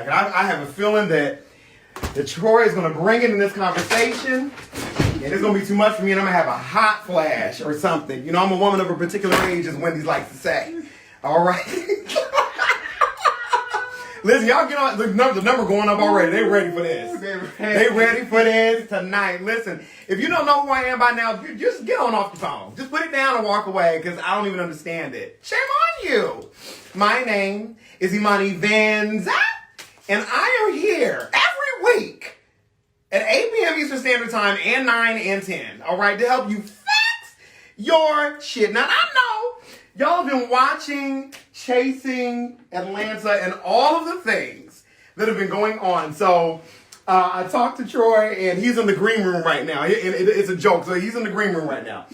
back. And I have a feeling that Troy is going to bring it in this conversation. And it's going to be too much for me, and I'm going to have a hot flash or something. You know, I'm a woman of a particular age, as Wendy likes to say. All right? Listen, y'all get on. The number going up already. They ready for this. They ready for this tonight. Listen, if you don't know who I am by now, just get on off the phone. Just put it down and walk away, because I don't even understand it. Shame on you. My name is IMANI VANZAP, and I am here every week at 8 p.m. Eastern Standard Time and 9 and 10, all right, to help you fix your shit. Now, I know y'all have been watching, chasing Atlanta, and all of the things that have been going on. So I talked to Troy, and he's in the green room right now. It's a joke, so he's in the green room right now.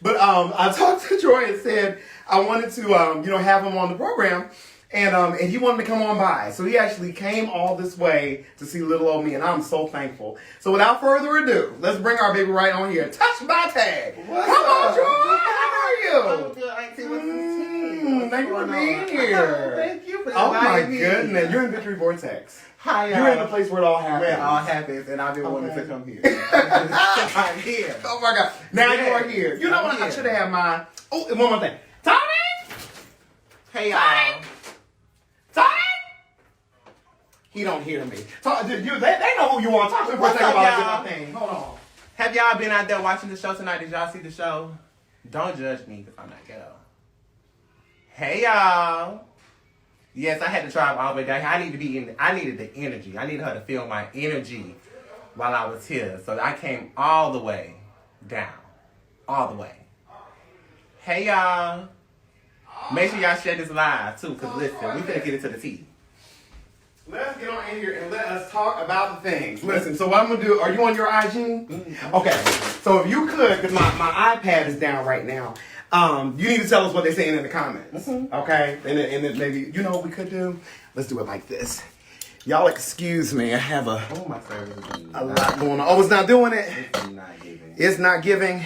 But I talked to Troy and said I wanted to, have him on the program. And he wanted to come on by. So he actually came all this way to see little old me, and I'm so thankful. So without further ado, let's bring our baby right on here. Touch my tag. What's come up? on, Troy. How are you? I'm good, Auntie. What's tea? Thank you for being here. Thank you for Oh my inviting me. goodness. You're in Victory Vortex. Hi, y'all. You're in the place where it all happens. Where it all happens, and I've been wanting to come here. I'm here. Oh my God. Now Yeah. you are here. You know I'm what? I here. should have had my... Oh, and one more thing. Tommy! Hey, y'all. Tommy! He don't hear me. They know who you are. Talk to me for a What's second up, while I y'all? get my thing. Hold on. Have y'all been out there watching the show tonight? Did y'all see the show? Don't judge me because I'm not ghetto. Hey, y'all. Yes, I had to drive all the way down here. I needed the energy. I needed her to feel my energy while I was here. So I came all the way down. All the way. Hey, y'all. Make sure y'all share this live, too, because listen, we finna get into the tea. Let's get on in here and let us talk about the things. Listen, so what I'm going to do, are you on your IG? Mm-hmm. Okay, so if you could, because my iPad is down right now, you need to tell us what they're saying in the comments, okay? And then maybe, you know what we could do? Let's do it like this. Y'all excuse me, I have a lot going on. Oh, it's not doing it? It's not giving. It's not giving.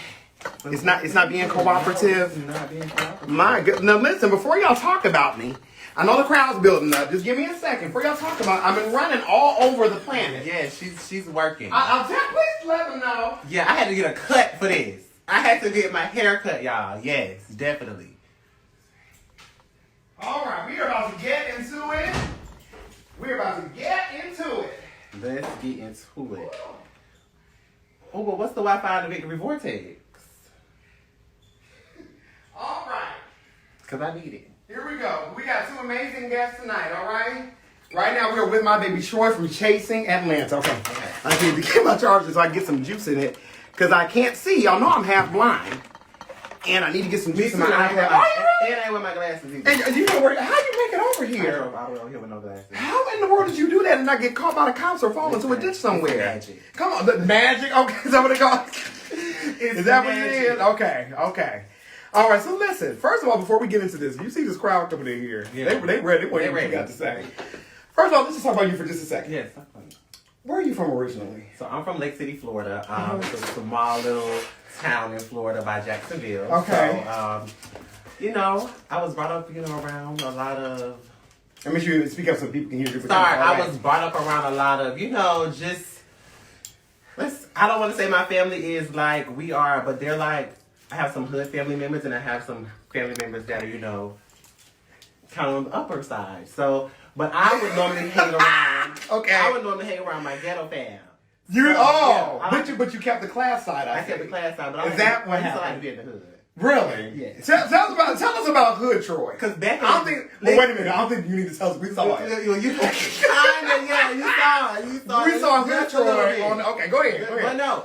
It's not being cooperative. It's not being cooperative. My God. Now listen, before y'all talk about me, I know the crowd's building up. Just give me a second. Before y'all talk about I've been running all over the planet. Yeah, she's working. Please let them know. Yeah, I had to get a cut for this. I had to get my hair cut, y'all. Yes, definitely. All right, we are about to get into it. We're about to get into it. Let's get into it. Oh, but what's the Wi-Fi in the Victory Vortex? All right. Because I need it. Here we go. We got two amazing guests tonight, all right? Right now, we're with my baby Troy from Chasing Atlanta. Okay. I need to get my charger so I can get some juice in it. Because I can't see. Y'all know I'm half blind. And I need to get some juice in my iPad. And I ain't with my glasses either. And you know where? How you make it over here? I don't here with no glasses. How in the world did you do that and not get caught by the cops or fall into a ditch somewhere? Magic. Come on, the magic. Okay, is that what it called? Is that what it magic. is? Okay. All right. So listen. First of all, before we get into this, you see this crowd coming in here. Yeah. They ready. They want to hear what you got to say. First of all, let's just talk about you for just a second. Yes. Where are you from originally? So I'm from Lake City, Florida. It's a small little town in Florida by Jacksonville. Okay. So, I was brought up, around a lot of... I make sure you speak up so people can hear you. I was brought up around a lot of, I don't want to say my family is like we are, but they're like, I have some hood family members and I have some family members that are, kind of on the upper side. So, but I would normally hang around. Okay. I would normally hang around my ghetto fam. But you kept the class side. I kept the class side, but Is that what I used to like to happened? be in the hood. Really? Yeah. Tell us about Hood Troy. Because back in I don't think. Well, wait a minute. I don't think you need to tell us. We saw it. You saw. We saw Hood just a little Troy bit. on. Okay, go ahead. But no,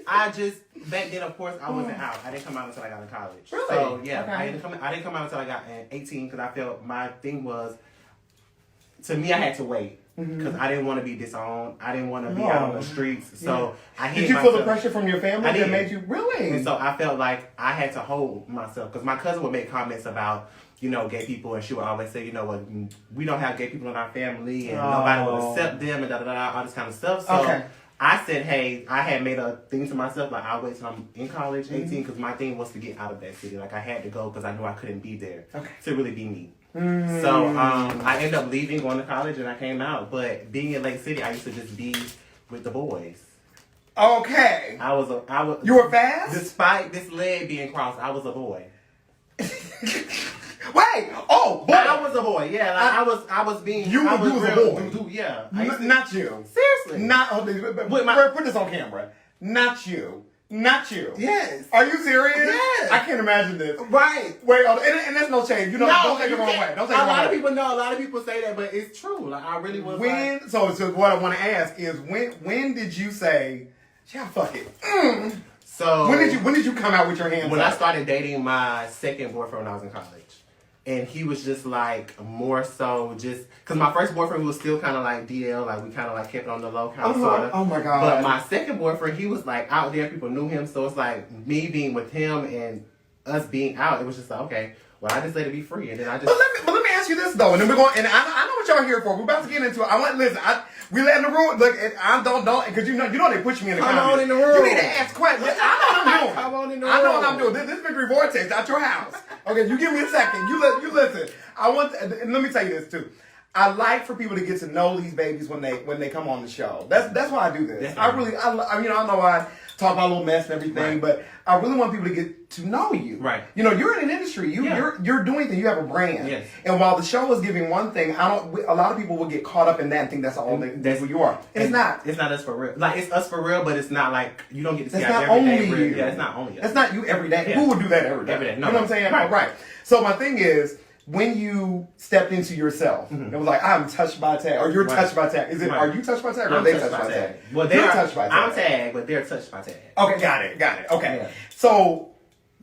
I just back then. Of course, I wasn't out. I didn't come out until I got in college. Really? So yeah, Okay. I didn't come out until I got 18 because I felt my thing was, to me, I had to wait. Because I didn't want to be disowned. I didn't want to be out on the streets. So I hid Did you myself. feel the pressure from your family that made you really? And so I felt like I had to hold myself. Because my cousin would make comments about, gay people. And she would always say, we don't have gay people in our family. And nobody will accept them and all this kind of stuff. So I said, hey, I had made a thing to myself. Like, I'll wait till I'm in college, 18. Because my thing was to get out of that city. Like, I had to go because I knew I couldn't be there to really be me. So I ended up leaving, going to college, and I came out. But being in Lake City, I used to just be with the boys. Okay. I was. You were fast? Despite this leg being crossed, I was a boy. Wait. Oh, boy. I was a boy. Yeah, like I was being. You was a boy. Yeah. Not you. Seriously. Not. Put this on camera. Not you. Not you. Yes. Are you serious? Yes. I can't imagine this. Right. Wait, and that's no shame. You know, don't take it the wrong way. Don't take it the wrong way. A lot of people know. A lot of people say that, but it's true. Like I really was. So what I want to ask is when did you say, yeah, fuck it. So when did you come out with your hands when up? I started dating my second boyfriend when I was in college. And he was just like more so just because my first boyfriend was still kind of like DL, like we kind of like kept it on the low, kind of sort of. Oh my god! But my second boyfriend, he was like out there, people knew him, so it's like me being with him and us being out. It was just like okay, well I just let it be free, and then I just. But let me ask you this though, and then we're going. And I know what y'all here for. We're about to get into it. I want listen. We let in the room. Look, I don't because you know they push me in the comments. Come on in the room. You need to ask questions. I know what I'm doing. Come on in the room. I know what I'm doing. This Victory Vortex out your house. Okay, you give me a second. You listen. And let me tell you this too. I like for people to get to know these babies when they come on the show. That's why I do this. Definitely. I know I talk about a little mess and everything, but I really want people to get to know you. Right. You know, you're in an industry. You're doing things. You have a brand. Yes. And while the show is giving one thing, a lot of people will get caught up in that and think that's all that's who you are. And it's not. It's not us for real. Like it's us for real, but it's not like you don't get to see that's our not everyday only real. you. Yeah, it's not only us. That's not you every day. Yeah. Who would do that every day? Every day. No, you know what I'm saying? Right. So my thing is, when you stepped into yourself, it was like, I'm touched by tag, or you're touched by tag. Is it, are you touched by tag, or are they touched by tag? Well, they're touched by tag. I'm tag, but they're touched by tag. Okay, got it. Okay. Yeah. So,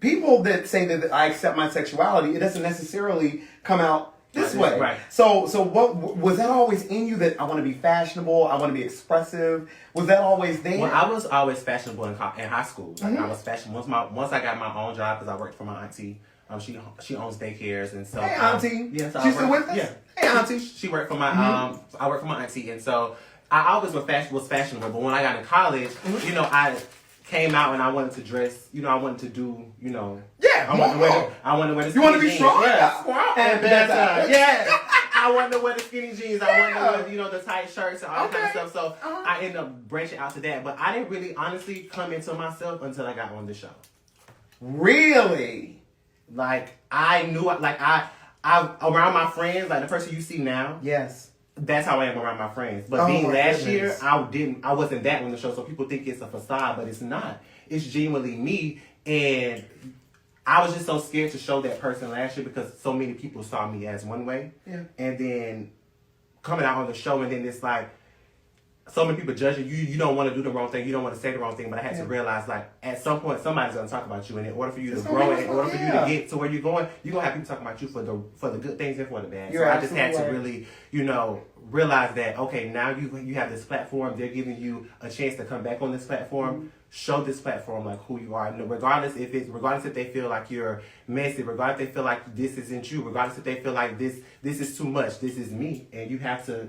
people that say that I accept my sexuality, it doesn't necessarily come out this way. Right. So what was that always in you that I want to be fashionable, I want to be expressive? Was that always there? Well, I was always fashionable in high school. Like I was fashionable. Once I got my own job because I worked for my auntie. She owns daycares and so. Hey, Auntie. Yeah, so she's still with us. Yeah. Hey, Auntie. She worked for my I worked for my auntie, and so I always was fashionable. But when I got in college, you know, I came out and I wanted to dress. You know, I wanted to do. You know. Yeah. I wanted to wear the. You want to be jeans. strong? Yeah. And better. Yeah. I wanted to wear the skinny jeans. I wanted to wear, the tight shirts and all that kind of stuff. So I ended up branching out to that. But I didn't really honestly come into myself until I got on the show. Really? Like I knew, like I around my friends, like the person you see now. Yes. That's how I am around my friends. But being last goodness. year, I wasn't that on the show, so people think it's a facade, but it's not. It's genuinely me, and I was just so scared to show that person last year because so many people saw me as one way. Yeah. And then coming out on the show, and then it's like so many people judging you. You don't want to do the wrong thing. You don't want to say the wrong thing. But I had to realize, like, at some point, somebody's going to talk about you. And in order for you to grow, and in order for you to get to where you're going, you're going to have people talking about you for the good things and for the bad. So I just had to really, realize that, okay, now you have this platform. They're giving you a chance to come back on this platform. Show this platform like who you are. And regardless if they feel like you're messy, regardless if they feel like this isn't you, regardless if they feel like this is too much, this is me. And you have to.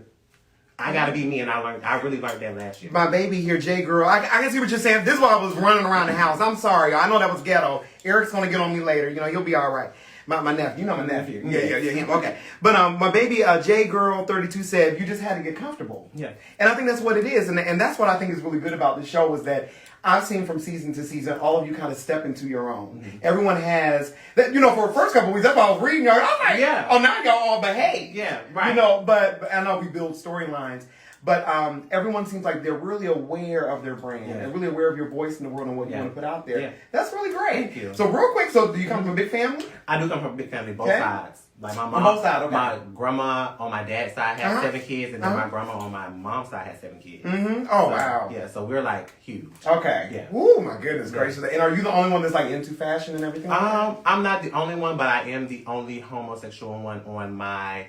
I gotta be me, and I really learned that last year. My baby here, J Girl. I can see what you're saying. This is why I was running around the house. I'm sorry. I know that was ghetto. Eric's gonna get on me later. He'll be all right. My nephew. You know my nephew. Yeah, him. Okay. But my baby, J Girl 32 said, you just had to get comfortable. Yeah. And I think that's what it is. And that's what I think is really good about the show is that I've seen from season to season, all of you kind of step into your own. Mm-hmm. Everyone has that. For the first couple of weeks, that's why I was reading. I was like, oh, now y'all all behave. Yeah, right. But I know we build storylines. But everyone seems like they're really aware of their brand and really aware of your voice in the world and what you want to put out there. Yeah. That's really great. Thank you. So real quick, do you come from a big family? I do come from a big family, both sides. Like my mom, on both sides, okay. My grandma on my dad's side has 7 kids, and then my grandma on my mom's side has 7 kids. Mm-hmm. Oh, wow. Yeah, so we're like huge. Okay. Yeah. Oh my goodness gracious. And are you the only one that's like into fashion and everything? I'm not the only one, but I am the only homosexual one on my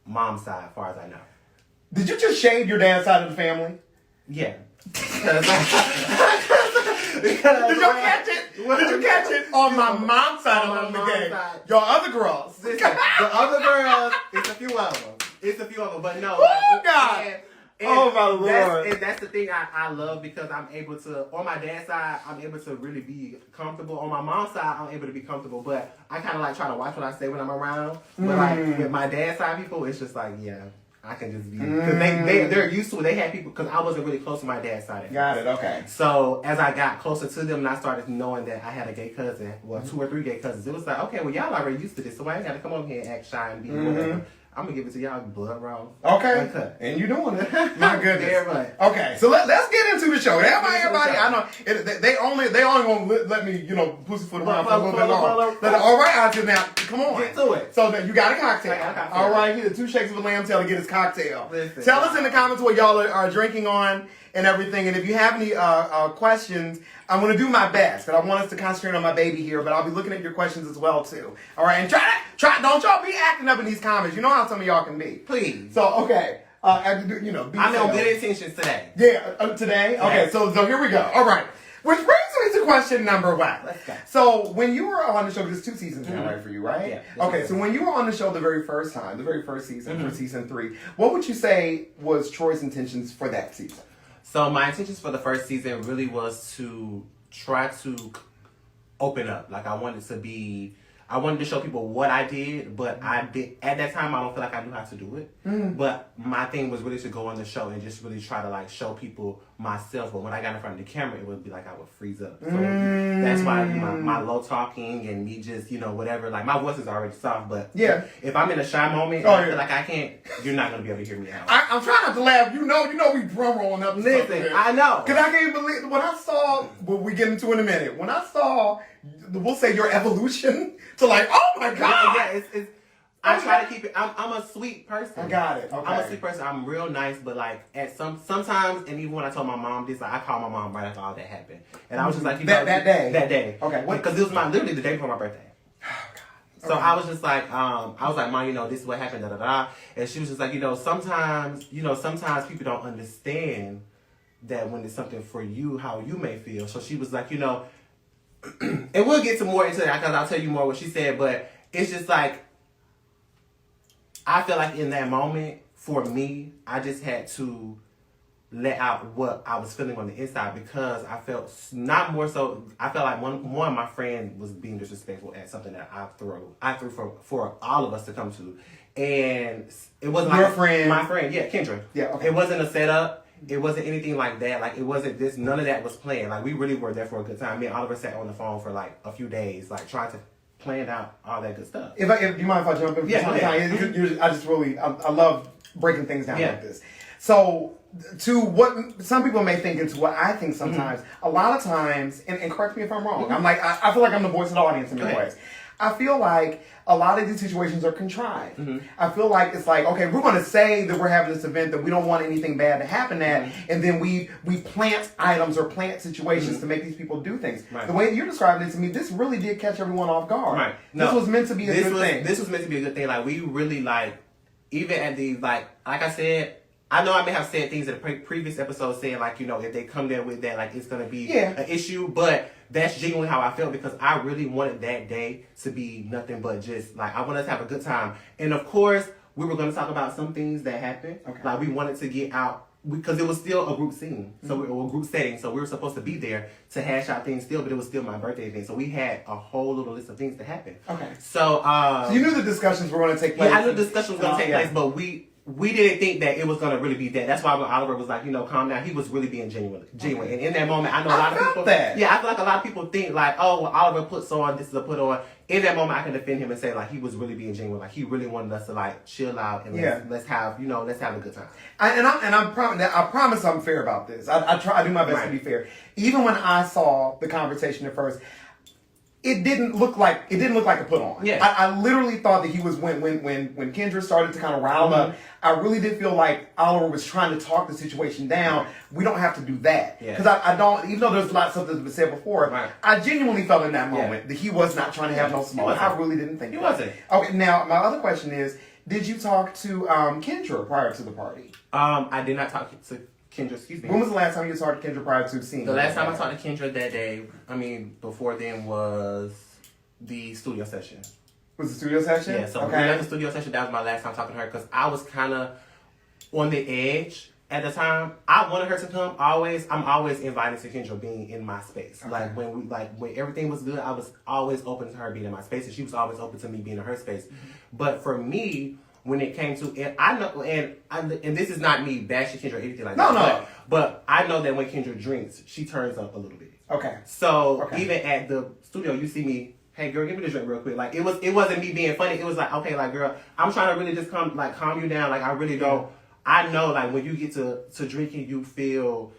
mom's side, as far as I know. Did you just shade your dad's side of the family? Yeah. Did you catch it? Did you catch it? On my mom's side of the game. Your other girls. The other girls, it's a few of them. But no. Oh, God. Oh my Lord. And that's the thing I love because I'm able to, on my dad's side, I'm able to really be comfortable. On my mom's side, I'm able to be comfortable. But I kind of like try to watch what I say when I'm around. But like with my dad's side people, it's just like, yeah, I can just be. Because they're used to it. They had people, because I wasn't really close to my dad's side. Got it, okay. So as I got closer to them and I started knowing that I had a gay cousin, well, 2 or 3 gay cousins, it was like, okay, well, y'all already used to this, so I ain't got to come over here and act shy and be whatever. I'm going to give it to y'all blood raw. Okay. Uncut. And you doing it. My goodness. Very much. Okay, so let's get into the show. Everybody, I know, they only going to let me, pussyfoot around for a little bit longer. All right, Auntie, now, come on. Get to it. So you got a cocktail. All right, he did 2 shakes of a lamb tail to get his cocktail. Tell us in the comments what y'all are drinking on and everything. And if you have any questions, I'm going to do my best. And I want us to concentrate on my baby here, but I'll be looking at your questions as well, too. All right, and don't y'all be acting up in these comments. You know how some of y'all can be. Please. So, okay. Be I'm on good intentions today. Yeah, today? Okay, so here we go. All right. Which brings me to question number 1. Let's go. So, when you were on the show, there's 2 seasons now, right, for you, right? Yeah. Okay, so when you were on the show the very first time, the very first season, for season 3, what would you say was Troy's intentions for that season? So my intentions for the first season really was to try to open up. Like I wanted to show people what I did, but I did at that time. I don't feel like I knew how to do it. But my thing was really to go on the show and just really try to like show people myself. But when I got in front of the camera, it would be like I would freeze up. So that's why I do my low talking and me just whatever. Like my voice is already soft, but if I'm in a shy moment, I feel like I can't. You're not gonna be able to hear me out. I'm trying not to laugh. You know, we drum rolling up. Listen, I know. Because I can't believe when I saw. What we get into in a minute. When I saw, we'll say your evolution to like, oh my God. Yeah, it's I try to keep it. I'm a sweet person. I got it. Okay. I'm a sweet person. I'm real nice, but like at sometimes, and even when I told my mom this, like I called my mom right after all that happened, and I was just like, that day. Okay. Because it was literally the day before my birthday. Oh God. So I was just like, Mom, this is what happened, and she was just like, sometimes people don't understand that when it's something for you, how you may feel. So she was like, and we'll get to more into that because I'll tell you more what she said, but it's just like, I feel like in that moment, for me, I just had to let out what I was feeling on the inside because I felt I felt like one of my friends was being disrespectful at something that I threw for all of us to come to. And it wasn't your like friend. My friend, yeah, Kendra. Yeah, okay. It wasn't a setup. It wasn't anything like that. Like it wasn't this. None of that was planned. Like we really were there for a good time. Me and Oliver sat on the phone for like a few days, like trying to plan out all that good stuff. If you mind if I jump in? I love breaking things down like this. So to what some people may think and to what I think sometimes, a lot of times, and correct me if I'm wrong, I'm like, I feel like I'm the voice of the audience in many ways. I feel like a lot of these situations are contrived. I feel like it's like, okay, we're going to say that we're having this event that we don't want anything bad to happen at, and then we plant items or plant situations to make these people do things. Right. The way that you're describing it to me, this really did catch everyone off guard. Right. No, this was meant to be a good thing. This was meant to be a good thing. Like we really even at the like I said, I know I may have said things in the previous episode saying like, if they come there with that, like it's going to be an issue, but that's genuinely how I felt because I really wanted that day to be nothing but just like, I wanted us to have a good time. And of course, we were going to talk about some things that happened. Okay. Like we wanted to get out because it was still a group scene, so we were a group setting. So we were supposed to be there to hash out things still, but it was still my birthday event. So we had a whole little list of things to happen. Okay. So you knew the discussions were going to take place. Yeah, I knew the discussion was going to take place, but we didn't think that it was going to really be that. That's why when Oliver was like, calm down, he was really being genuine. Okay. And in that moment, I know a lot of people. Yeah, I feel like a lot of people think like, oh, well, Oliver puts on, this is a put on. In that moment, I can defend him and say like he was really being genuine. Like he really wanted us to like chill out and let's have a good time. I promise I'm fair about this. I do my best to be fair. Even when I saw the conversation at first, it didn't look like a put on. Yeah. I literally thought that he was when Kendra started to kind of rile up. I really did feel like Oliver was trying to talk the situation down. We don't have to do that because I don't. Even though there's a lot of stuff that's been said before, I genuinely felt in that moment that he was not trying to have no smoke. I really didn't think he wasn't. Okay. Now my other question is, did you talk to Kendra prior to the party? I did not talk to Kendra, excuse me. When was the last time you talked to Kendra prior to seeing The last time I talked to Kendra that day, before then was the studio session. Was the studio session? Yeah, so we got the studio session. That was my last time talking to her because I was kind of on the edge at the time, I wanted her to come. I'm always invited to Kendra being in my space. Okay. Like when everything was good, I was always open to her being in my space, and she was always open to me being in her space. Mm-hmm. But for me, when it came to, and I know, and this is not me bashing Kendra or anything like that. No. But I know that when Kendra drinks, she turns up a little bit. Okay. So even at the studio, you see me. Hey girl, give me the drink real quick. Like it wasn't me being funny. It was like, okay, like girl, I'm trying to really just calm you down. Like I really don't. I know, like, when you get to drinking, you feel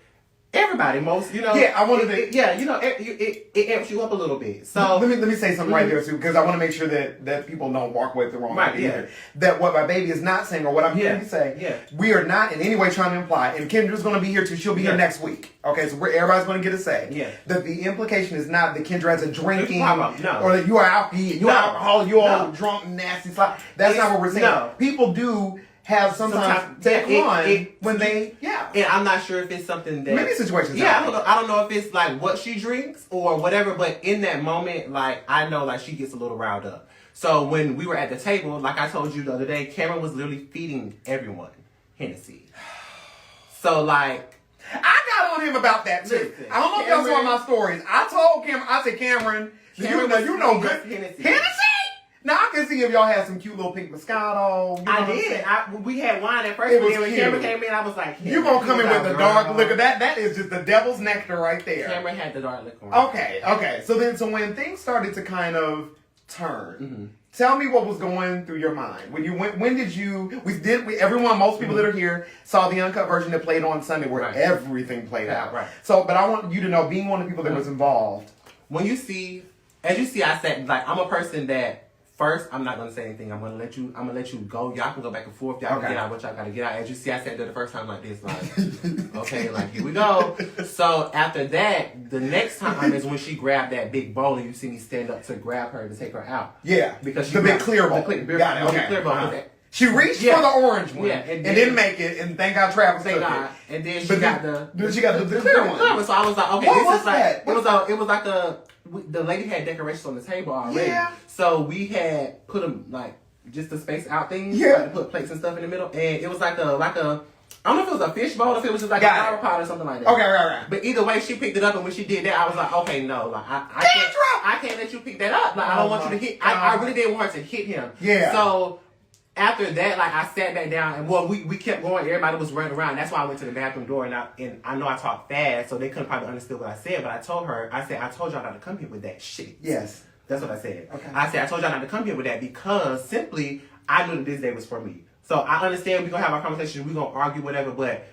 everybody most, Yeah, I wanted to. It amps you up a little bit. So let me say something right there too, because I want to make sure that people don't walk away with the wrong idea. Either. That what my baby is not saying, or what I'm hearing you say, we are not in any way trying to imply. And Kendra's going to be here too. She'll be here next week. Okay, so everybody's going to get a say. Yeah. That the implication is not that Kendra has a drinking, or that you are out eating, you are alcoholic, you all drunk, nasty. That's not what we're saying. No. People do have sometimes take on when they and I'm not sure if it's something that maybe situations I don't know if it's like what she drinks or whatever, but in that moment, like I know like she gets a little riled up. So when we were at the table, like I told you the other day, Cameron was literally feeding everyone Hennessy. So like I got on him about that too. Listen, I don't know if y'all saw my stories. I told Cameron, I said, Cameron you know good Hennessy? Now, I can see if y'all had some cute little pink Moscato. I did. We had wine at first. When Cameron came in, I was like, you going to come in with the dark liquor. That is just the devil's nectar right there. Cameron had the dark liquor. Okay. So when things started to kind of turn, tell me what was going through your mind. When did you, most people that are here saw the uncut version that played on Sunday where everything played out. Right. So, but I want you to know, being one of the people that was involved. As you see, I said, like, I'm a person that, first, I'm not gonna say anything. I'm gonna let you go. Y'all can go back and forth. Y'all can get out what y'all gotta get out. As you see, I said that the first time like this, like, okay, like here we go. So after that, the next time is when she grabbed that big bowl, and you see me stand up to grab her to take her out. Yeah, because the big clear bowl. Got it. Okay. Clear bowl. She reached for the orange one, and didn't make it, and thank God Travis took it. And then she got the clear one. So I was like, okay, this is like it was like the lady had decorations on the table already. Yeah. So we had put them like just the space out thing. Yeah. Like, to put plates and stuff in the middle, and it was like a I don't know if it was a fish bowl or if it was just like a flower pot or something like that. Okay, right. But either way, she picked it up, and when she did that, I was like, okay, no, like I can't let you pick that up. Like I don't want you to hit. I really didn't want her to hit him. Yeah. So after that, like I sat back down, and we kept going. Everybody was running around. That's why I went to the bathroom door, and I know I talked fast, so they couldn't probably understand what I said. But I told y'all not to come here with that shit. Yes, that's what I said. Okay. I told y'all not to come here with that because simply I knew that this day was for me. So I understand we're gonna have our conversation, we're gonna argue, whatever. But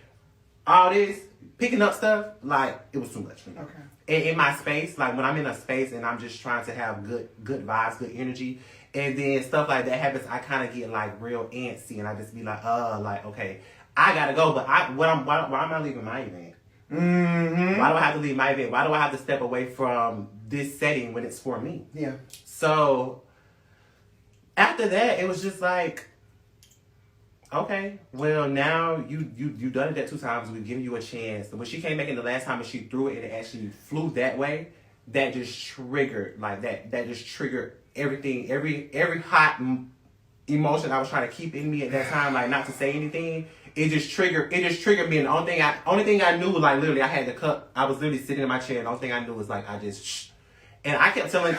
all this picking up stuff, like it was too much for me. Okay. In my space, like when I'm in a space and I'm just trying to have good vibes, good energy. And then stuff like that happens, I kind of get like real antsy, and I just be like, okay, I gotta go. But why am I leaving my event? Mm-hmm. Why do I have to leave my event? Why do I have to step away from this setting when it's for me? Yeah. So after that, it was just like, okay, well now you done it that 2 times. We've given you a chance. When she came back in the last time and she threw it and it actually flew that way, that just triggered that just triggered everything, every hot emotion I was trying to keep in me at that time, like not to say anything. It just triggered me, and the only thing I knew was like literally I had the cup. I was literally sitting in my chair, and the only thing I knew was like I just shh. And I kept telling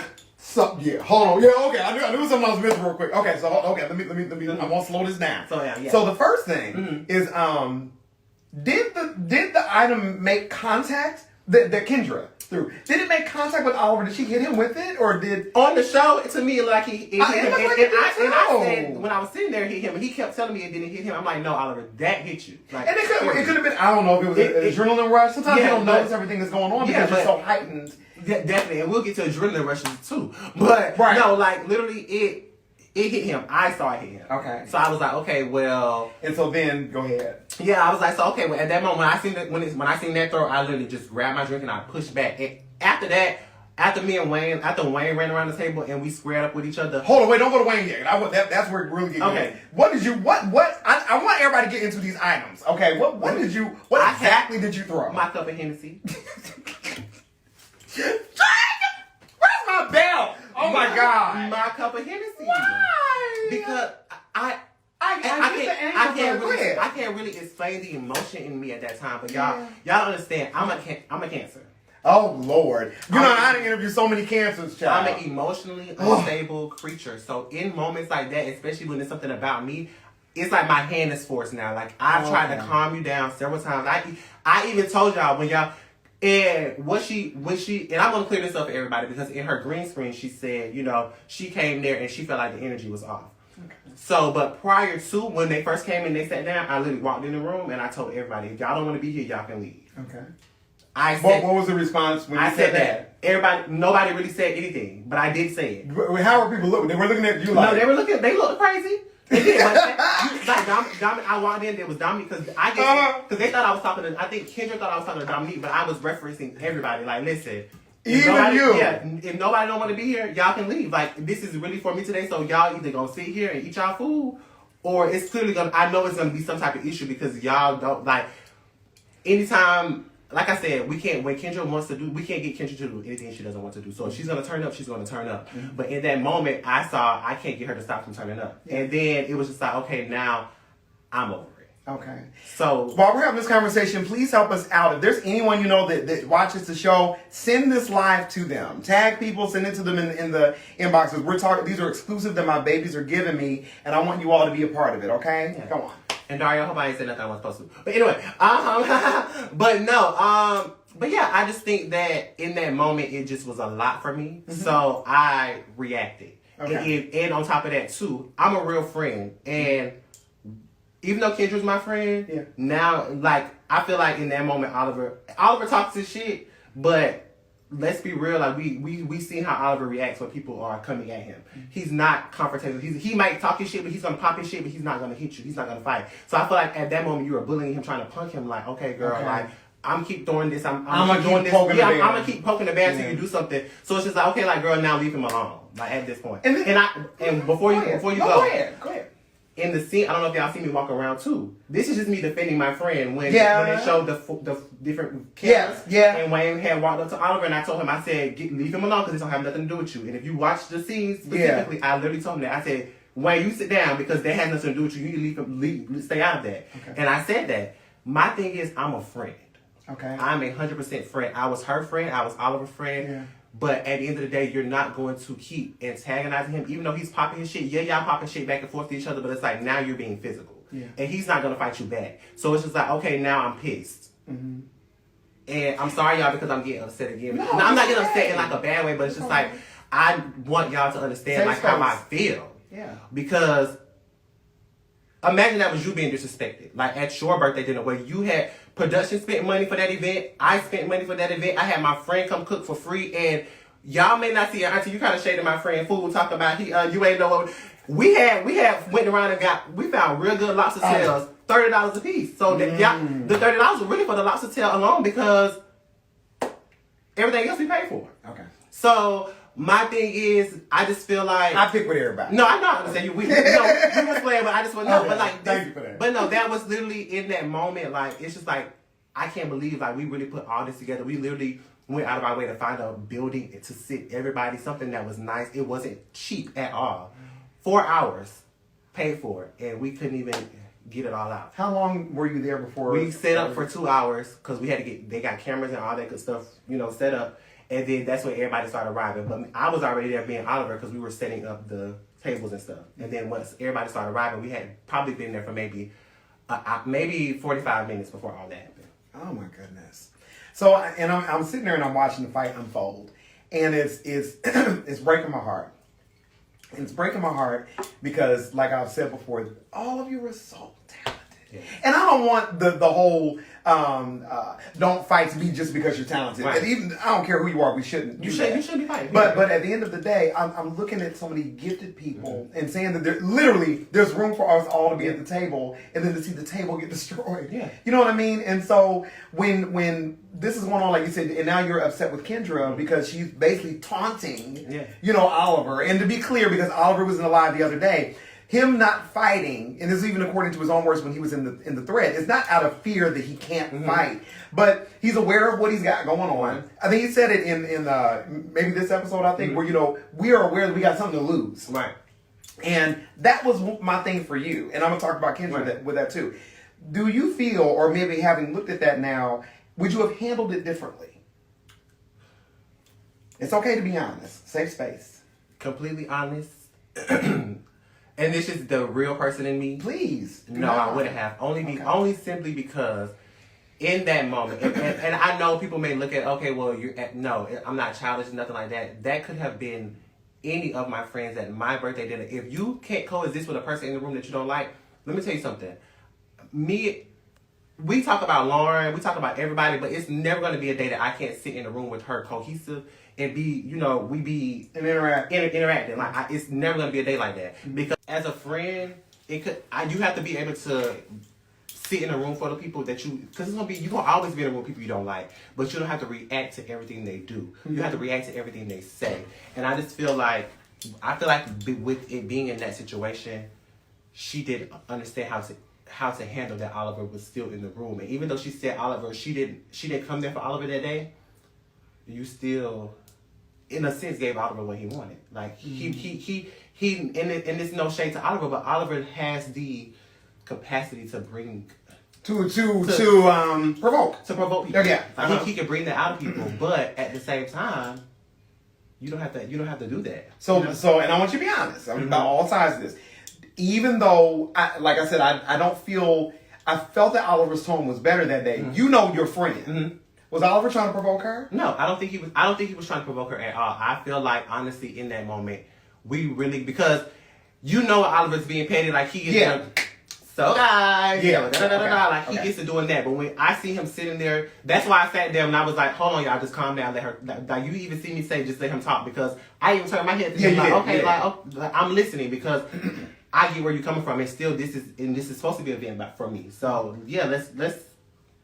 hold on. Yeah, okay. I knew something I was missing real quick. Okay, so okay, let me I want to slow this down. So the first thing is did the item make contact that Kendra threw? Did it make contact with Oliver? Did she hit him with it, or did on the show? To me, like he hit him. I said when I was sitting there, it hit him, and he kept telling me it didn't hit him. I'm like, no, Oliver, that hit you. Like, and it could have been. I don't know if it was an adrenaline rush. Sometimes you don't notice everything that's going on because you're so heightened. Definitely, and we'll get to adrenaline rushes too. But no, like literally, it hit him. I saw it hit him. Okay. So I was like, okay, well. And so then, go ahead. Yeah, I was like, so okay. Well, at that moment, when I seen that throw, I literally just grabbed my drink and I pushed back. And after that, after Wayne ran around the table and we squared up with each other. Hold on, wait, don't go to Wayne yet. That's where it really gets okay. What did you? What? I want everybody to get into these items. Okay. What did you? What exactly did you throw? My cup of Hennessy. Where's my bell? Oh my God! My cup of Hennessy. Why? Because I I can't really explain the emotion in me at that time, but y'all understand. I'm a Cancer. Oh Lord! You know I didn't interview so many Cancers, child. I'm an emotionally unstable creature, so in moments like that, especially when it's something about me, it's like my hand is forced now. Like I've tried to calm you down several times. I even told y'all when y'all. And when she, and I'm gonna clear this up for everybody because in her green screen she said, you know, she came there and she felt like the energy was off. Okay. So, but prior to when they first came in, they sat down. I literally walked in the room and I told everybody, if y'all don't want to be here, y'all can leave. Okay. I said, what was the response when I said that? Everybody, nobody really said anything, but I did say it. How were people looking? They were looking at you like. No, they were looking. They looked crazy. They did. Like Dominique, I walked in. There was Dominique because they thought I was talking to. I think Kendra thought I was talking to Dominique, but I was referencing everybody. Like, listen, if nobody don't want to be here, y'all can leave. Like, this is really for me today. So y'all either gonna sit here and eat y'all food, or it's clearly gonna. I know it's gonna be some type of issue because y'all don't like. Anytime. Like I said, we can't. When Kendra wants to do, we can't get Kendra to do anything she doesn't want to do. So if she's gonna turn up, she's gonna turn up. Mm-hmm. But in that moment, I saw I can't get her to stop from turning up. Yeah. And then it was just like, okay, now I'm over it. Okay. So while we're having this conversation, please help us out. If there's anyone you know that watches the show, send this live to them. Tag people, send it to them in the inboxes. We're talking. These are exclusive that my babies are giving me, and I want you all to be a part of it. Okay? Yeah. Come on. And Dario, I hope I ain't said nothing I wasn't supposed to. But anyway, but yeah, I just think that in that moment, it just was a lot for me. Mm-hmm. So I reacted. Okay. And on top of that, too, I'm a real friend. And even though Kendra's my friend, now, like, I feel like in that moment, Oliver talks his shit, but let's be real, like we seen how Oliver reacts when people are coming at him. He's not confrontational. He might talk his shit, but he's gonna pop his shit, but he's not gonna hit you. He's not gonna fight. So I feel like at that moment you were bullying him, trying to punk him. Like, okay, girl, like I'm keep throwing this. I'm gonna keep doing this. I'm gonna keep poking the bear until you do something. So it's just like, okay, like girl, now leave him alone. Like at this point. And before you go, go ahead. In the scene, I don't know if y'all see me walk around too. This is just me defending my friend when they showed the different cameras. And Wayne had walked up to Oliver and I told him, I said, leave him alone because this don't have nothing to do with you. And if you watch the scenes specifically, I literally told him that. I said, Wayne, you sit down because that has nothing to do with you. You need to leave, stay out of that. Okay. And I said that. My thing is, I'm a friend. Okay. I'm 100% friend. I was her friend. I was Oliver's friend. Yeah. But at the end of the day, you're not going to keep antagonizing him, even though he's popping his shit. Yeah, y'all popping shit back and forth to each other, but it's like now you're being physical. Yeah. And he's not going to fight you back. So it's just like, okay, now I'm pissed. Mm-hmm. And I'm sorry, y'all, because I'm getting upset again. No, I'm not getting upset in like a bad way, but it's just like, I want y'all to understand like how I feel. Yeah. Because imagine that was you being disrespected. Like at your birthday dinner where you had production spent money for that event. I spent money for that event. I had my friend come cook for free. And y'all may not see it. Auntie, you kind of shaded my friend food. Talk about you ain't know what. We went around and we found real good lobster tails, $30 a piece. So the $30 was really for the lobster tail alone because everything else we paid for. Okay. So my thing is, I just feel like I pick with everybody. No, I know. I understand you. We was playing, but I just want to know. But like, thank you for that. But no, that was literally in that moment. Like, it's just like I can't believe like we really put all this together. We literally went out of our way to find a building to sit everybody, something that was nice. It wasn't cheap at all. 4 hours paid for it, and we couldn't even get it all out. How long were you there before? We set up for 2 hours because we had to they got cameras and all that good stuff, set up. And then that's when everybody started arriving. But I was already there being Oliver because we were setting up the tables and stuff. And then once everybody started arriving, we had probably been there for maybe 45 minutes before all that happened. Oh my goodness. So, and I'm sitting there and I'm watching the fight unfold. And it's it's breaking my heart. And it's breaking my heart because, like I've said before, all of you are so talented. Yeah. And I don't want the whole don't fight to be just because you're talented. Right. And even I don't care who you are, we shouldn't. You shouldn't be fighting. But at the end of the day, I'm looking at so many gifted people and saying that there's room for us all to be at the table, and then to see the table get destroyed. Yeah. You know what I mean? And so when this is going on, like you said, and now you're upset with Kendra because she's basically taunting, Oliver. And to be clear, because Oliver wasn't alive the other day. Him not fighting, and this is even according to his own words when he was in the thread, it's not out of fear that he can't fight, but he's aware of what he's got going on. I think he said it in maybe this episode, I think, where, we are aware that we got something to lose. Right. And that was my thing for you. And I'm going to talk about Kendra with that too. Do you feel, or maybe having looked at that now, would you have handled it differently? It's okay to be honest. Safe space. Completely honest. And this is the real person in me. Please. No, I wouldn't have. Only simply because in that moment, and I know people may look at, okay, well, no, I'm not childish, nothing like that. That could have been any of my friends at my birthday dinner. If you can't coexist with a person in the room that you don't like, let me tell you something. We talk about Lauren, we talk about everybody, but it's never going to be a day that I can't sit in a room with her cohesive and be, we be interacting. Like it's never going to be a day like that. Because as a friend, you have to be able to sit in a room full of people that because you're going to always be in a room with people you don't like, but you don't have to react to everything they do. You have to react to everything they say. And I just feel like, with it being in that situation, she didn't understand how to handle that Oliver was still in the room. And even though she said Oliver, she didn't come there for Oliver that day, you still, in a sense, gave Oliver what he wanted. Like he and it's no shade to Oliver, but Oliver has the capacity to bring to provoke people. Yeah. Like he can bring that out of people, but at the same time, you don't have to do that. So and I want you to be honest about all sides of this. Even though, like I said, I felt that Oliver's tone was better that day. Mm-hmm. You know your friend. Mm-hmm. Was Oliver trying to provoke her? No, I don't think he was trying to provoke her at all. I feel like, honestly, in that moment, because Oliver's being petty, like he is so guys, like he gets to doing that. But when I see him sitting there, that's why I sat there and I was like, hold on, y'all, just calm down, let her. Like you even see me say, just let him talk, because I even turned my head to him like I'm listening, because I get where you're coming from, and still this is supposed to be an event for me. So yeah, let's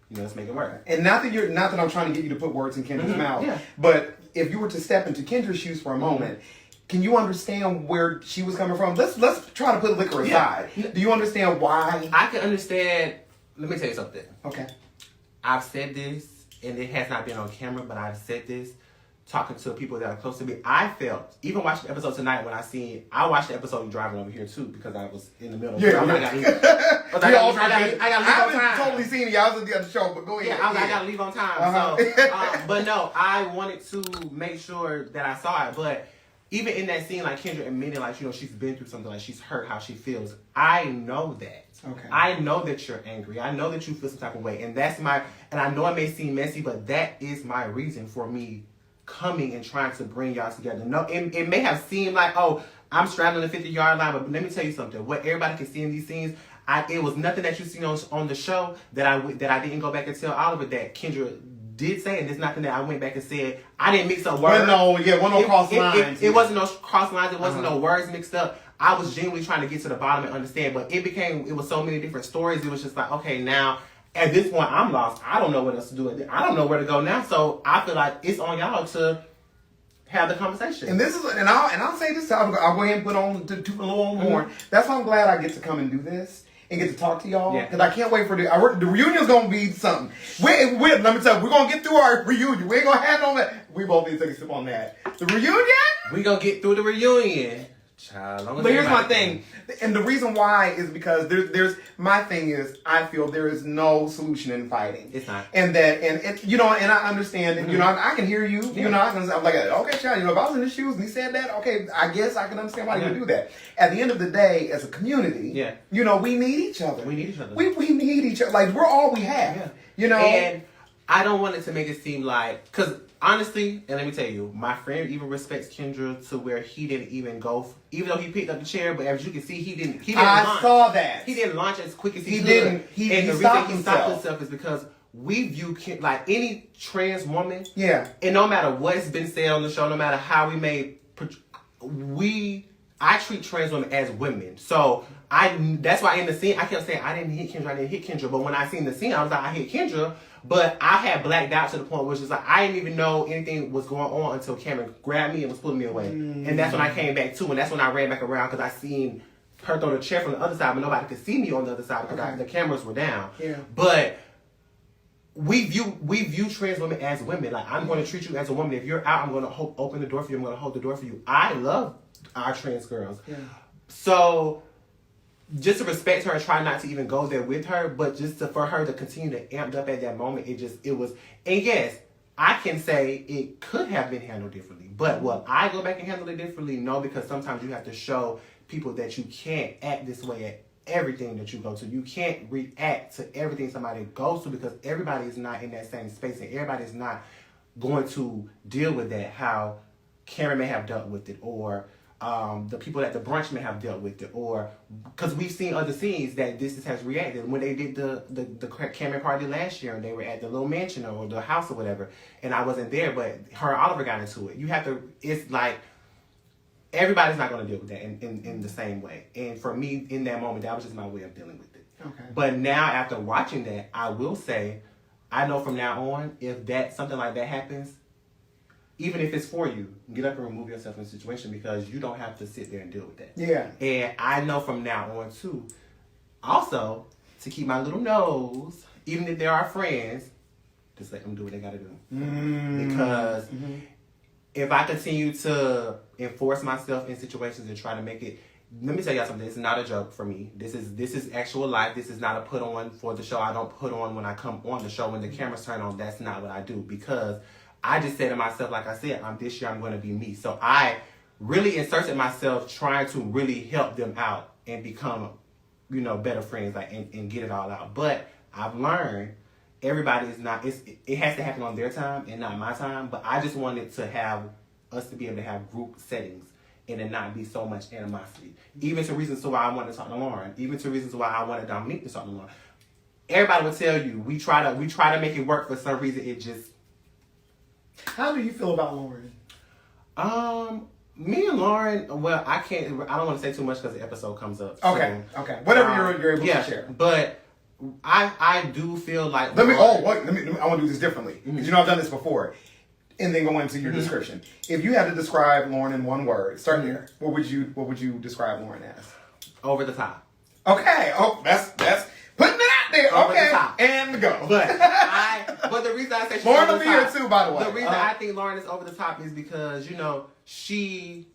make it work. And not that I'm trying to get you to put words in Kendra's mouth, but if you were to step into Kendra's shoes for a moment, can you understand where she was coming from? Let's try to put liquor aside. Yeah. Do you understand why? I can understand. Let me tell you something. Okay. I've said this, and it has not been on camera, but I've said this talking to people that are close to me. I felt, even watching the episode tonight, I watched the episode driving over here too, because I was in the middle. I haven't totally seen it. I was at the show, but go ahead. I gotta leave on time. So, but no, I wanted to make sure that I saw it. But even in that scene, like Kendra admitting, like, she's been through something, like she's hurt how she feels. I know that. Okay. I know that you're angry. I know that you feel some type of way. And I know it may seem messy, but that is my reason for me coming and trying to bring y'all together. No, it may have seemed like, oh, I'm straddling the 50-yard line, but let me tell you something. What everybody can see in these scenes, it was nothing that you see on the show that I didn't go back and tell Oliver that Kendra did say, and there's nothing that I went back and said. I didn't mix up words. No cross lines. It wasn't no cross lines. It wasn't no words mixed up. I was genuinely trying to get to the bottom and understand, but it was so many different stories. It was just like, okay, now at this point I'm lost. I don't know what else to do. I don't know where to go now. So I feel like it's on y'all to have the conversation. And I'll say this. I'll go ahead and put on to a little on more. That's why I'm glad I get to come and do this and get to talk to y'all, because I can't wait for the reunion's gonna be something. Let me tell you, we're gonna get through our reunion. We ain't gonna have no that. We both need to take a sip on that. The reunion? We gonna get through the reunion. Child, but here's my thing, and the reason why is because my thing is, I feel there is no solution in fighting. It's not, and I understand, and I can hear you. I'm like, okay, child, if I was in his shoes and he said that, okay, I guess I can understand why you would do that. At the end of the day, as a community, we need each other. We need each other. We need each other. Like, we're all we have. And I don't want it to make it seem like, because honestly, and let me tell you, my friend even respects Kendra to where he didn't even go, even though he picked up the chair, but as you can see, he didn't launch. Saw that. He didn't launch as quick as he could. He stopped himself is because we view like any trans woman, and no matter what's been said on the show, no matter how I treat trans women as women. So that's why in the scene I kept saying I didn't hit Kendra, but when I seen the scene, I was like, I hit Kendra. But I had blacked out to the point where it's just like, I didn't even know anything was going on until Cameron grabbed me and was pulling me away. And that's when I came back too. And that's when I ran back around, because I seen her throw the chair from the other side, but nobody could see me on the other side because the cameras were down. Yeah. But we view trans women as women. Like, I'm going to treat you as a woman. If you're out, I'm going to open the door for you. I'm going to hold the door for you. I love our trans girls. Yeah. So just to respect her and try not to even go there with her, but just for her to continue to amp up at that moment, it was, and yes, I can say it could have been handled differently. But will I go back and handle it differently? No, because sometimes you have to show people that you can't act this way at everything that you go to. You can't react to everything somebody goes to because everybody is not in that same space and everybody is not going to deal with that how Karen may have dealt with it, or the people at the brunch may have dealt with it, or because we've seen other scenes that this has reacted. When they did the Cameron party last year and they were at the little mansion or the house or whatever, and I wasn't there, but her and Oliver got into it. You have to, it's like, everybody's not going to deal with that in the same way. And for me, in that moment, that was just my way of dealing with it. Okay. But now, after watching that, I will say, I know from now on, if something like that happens, even if it's for you, get up and remove yourself from the situation because you don't have to sit there and deal with that. Yeah. And I know from now on, too, also, to keep my little nose, even if they're our friends, just let them do what they got to do. Because if I continue to enforce myself in situations and try to make it, let me tell y'all something. This is not a joke for me. This is actual life. This is not a put on for the show. I don't put on when I come on the show. When the cameras turn on, that's not what I do. Because I just say to myself, like I said, this year I'm going to be me. So I really inserted myself trying to really help them out and become, better friends, like and get it all out. But I've learned everybody is not, it has to happen on their time and not my time. But I just wanted to have us to be able to have group settings and it not be so much animosity. Even to reasons why I wanted to talk to Lauren. Even to reasons why I wanted Dominique to talk to Lauren. Everybody will tell you, we try to make it work. For some reason, it just... How do you feel about Lauren? Me and Lauren, well, I don't want to say too much because the episode comes up. Okay. Whatever you're able to share. But I do feel like... I want to do this differently. Because I've done this before. And then go into your description. If you had to describe Lauren in one word, start there. What would you describe Lauren as? Over the top. Okay. Oh, that's putting it out there. Over okay. the top. And go. But the reason I say she's Lauren over will the be top, here too, by the way. The reason I think Lauren is over the top is because she.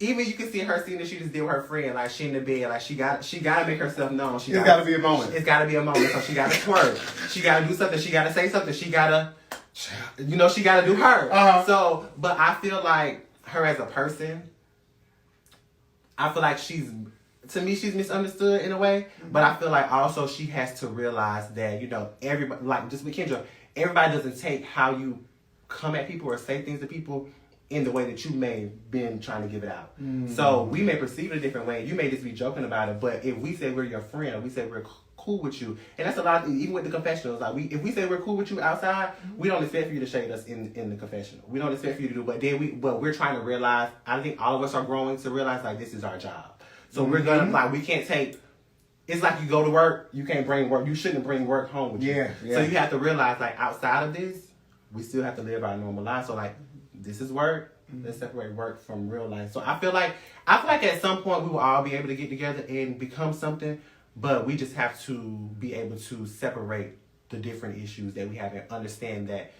Even you can see her scene that she just did with her friend, like she in the bed, like she got to make herself known. It's got to be a moment. It's got to be a moment. So she got to twerk. She got to do something. She got to say something. She got to. She got to do her. So, but I feel like her as a person, I feel like she's misunderstood in a way. But I feel like also she has to realize that, everybody, like just with Kendra, everybody doesn't take how you come at people or say things to people in the way that you may have been trying to give it out. So we may perceive it a different way. You may just be joking about it. But if we say we're your friend, or we say we're cool with you, and that's a lot, even with the confessionals, like if we say we're cool with you outside, we don't expect for you to shade us in the confessional. We don't expect for you to do, but we're trying to realize, I think all of us are growing to realize like this is our job. So we're gonna, we can't take, it's like you go to work, you can't bring work, you shouldn't bring work home with you. Yeah. So you have to realize like outside of this, we still have to live our normal life. So like, this is work, let's separate work from real life. So I feel like at some point we will all be able to get together and become something. But we just have to be able to separate the different issues that we have and understand that.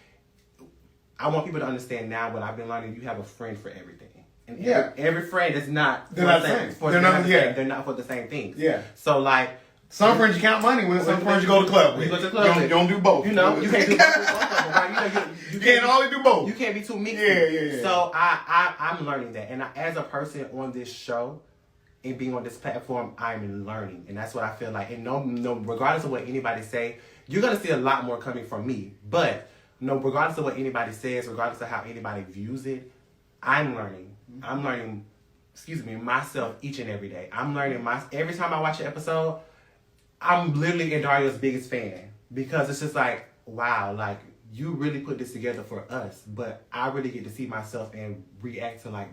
I want people to understand now what I've been learning. You have a friend for everything. And every friend is not... They're not the same. They're not for the same things. Yeah. So like... Some friends you count money with, some friends you go to club with. You go to club with. You don't do both. You can't do both with both of them, right? You can't always do both. You can't be too mixed. Yeah. So I'm learning that. And as a person on this show... and being on this platform, I'm learning. And that's what I feel like. And no, regardless of what anybody say, you're going to see a lot more coming from me. But regardless of what anybody says, regardless of how anybody views it, I'm learning. I'm learning, myself each and every day. I'm learning every time I watch an episode, I'm literally Dario's biggest fan. Because it's just like, wow, like, you really put this together for us. But I really get to see myself and react to like,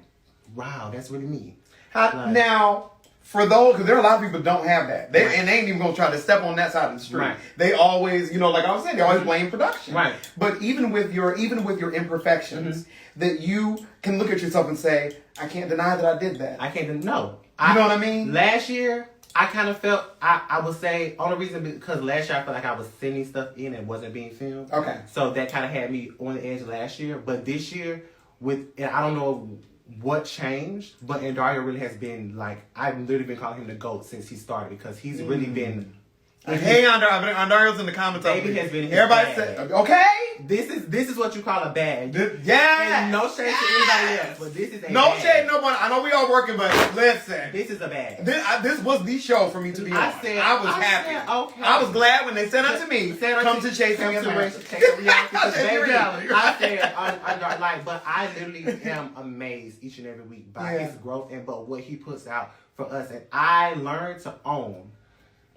wow, that's really me. Now, for those, because there are a lot of people that don't have that. They ain't even going to try to step on that side of the street. Right. They always, like I was saying, they always blame production. Right. But even with your imperfections, that you can look at yourself and say, I can't deny that I did that. I can't, no. You know what I mean? Last year, I kind of felt, I would say, only reason because last year I felt like I was sending stuff in and wasn't being filmed. Okay. So that kind of had me on the edge last year. But this year, and I don't know what changed, but Dario really has been like, I've literally been calling him the GOAT since he started because he's really been. Hey, Dario's in the comments. Baby has been. Everybody said, okay. This is what you call a bag. Yeah. And no shade to anybody else, but this is a no bag. shade, nobody. I know we all working, but listen. This is a bag. This was the show for me to be on. I was happy. Okay. I was glad when they said unto me, come to Chase Me in reality. I said, but I literally am amazed each and every week by his growth and but what he puts out for us. And I learned to own.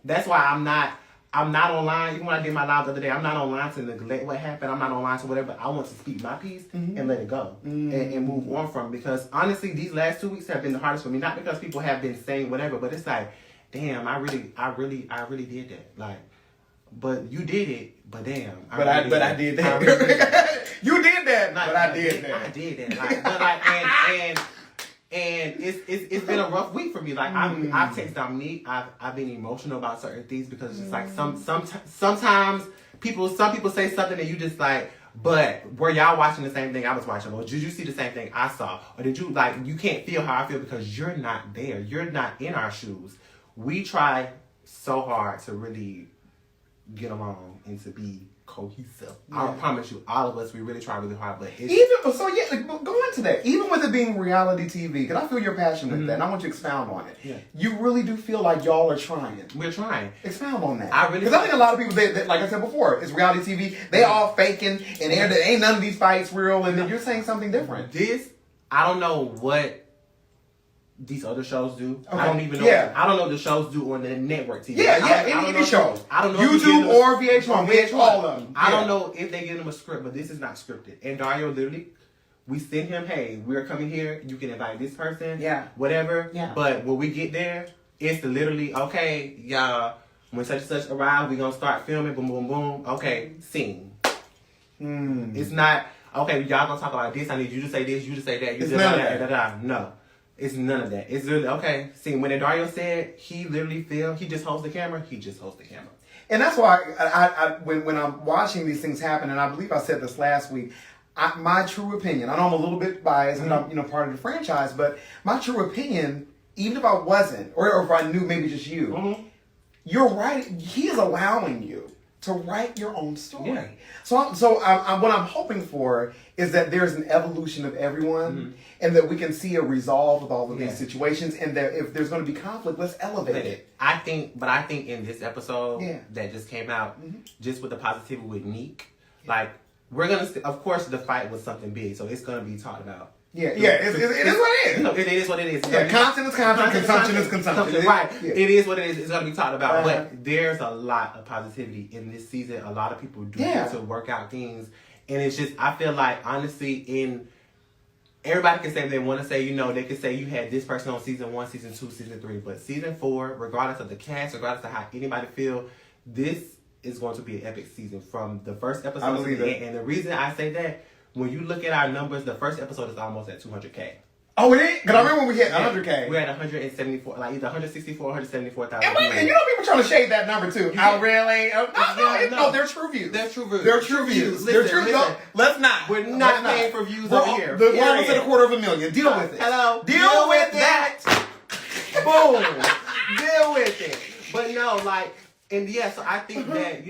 That's why I'm not online. Even when I did my live the other day, I'm not online to neglect what happened. I'm not online to whatever. I want to speak my piece and let it go and move on from it. Because honestly, these last 2 weeks have been the hardest for me. Not because people have been saying whatever, but it's like, damn, I really did that. Like, but you did it. But damn, I did that. You did that. But I did that. I did that. Like, and it's been a rough week for me. Like I've texted Dominique. I've been emotional about certain things because it's just like sometimes some people say something and you just like, but were y'all watching the same thing I was watching? Or did you see the same thing I saw? Or did you you can't feel how I feel because you're not there. You're not in our shoes. We try so hard to really get along and to be cohesive. I promise you, all of us, we really try really hard, but it's... Go into that. Even with it being reality TV, because I feel your passion with that, and I want you to expound on it. Yeah. You really do feel like y'all are trying. We're trying. Expound on that. Because I think a lot of people, they, like I said before, it's reality TV. They all faking, and there ain't none of these fights real, and then you're saying something different. I don't know what these other shows do. Okay. I don't even know. I don't know what the shows do on the network TV. Any shows. I don't know YouTube or VH1. All of them. I don't know if they give them a script, but this is not scripted. And Dario literally, we send him, hey, we're coming here. You can invite this person. Yeah. Whatever. Yeah. But when we get there, it's literally, okay, y'all, when such and such arrive, we're going to start filming. Boom, boom, boom. Okay, scene. It's not, okay, y'all going to talk about this. I need you to say this, you to say that. You to say that. No. It's none of that. It's really, okay. See, when Dario said he literally filmed, he just holds the camera, he just holds the camera. And that's why when I'm watching these things happen, and I believe I said this last week, my true opinion, I know I'm a little bit biased and I'm part of the franchise, but my true opinion, even if I wasn't, or if I knew maybe just you, you're right. He is allowing you to write your own story. Yeah. So what I'm hoping for is that there's an evolution of everyone and that we can see a resolve of all of these situations, and that if there's going to be conflict, let's elevate it. I think in this episode that just came out, just with the positivity with Neek, like, we're going to, of course, the fight was something big, so it's going to be talked about. It is what it is. No, it is what it is. Content is content, consumption is consumption. Right. Yeah. It is what it is. It's going to be talked about. But there's a lot of positivity in this season. A lot of people do get to work out things. And it's just, I feel like, honestly, everybody can say what they want to say. They can say you had this person on season 1, season 2, season 3. But season 4, regardless of the cast, regardless of how anybody feel, this is going to be an epic season from the first episode to the end. And the reason I say that, when you look at our numbers, the first episode is almost at 200K. Oh, it is? Because I remember when we hit 100K. We're at 174, like either 164 or 174,000. And wait a minute, people trying to shade that number too. Really? No, they're true views. They're true views. They're true views. They're true. Listen, let's not. We're not paying for views over here. We're almost at $250,000. Deal with it. Hello. Deal with that. Boom. Deal with it. But no, so I think that,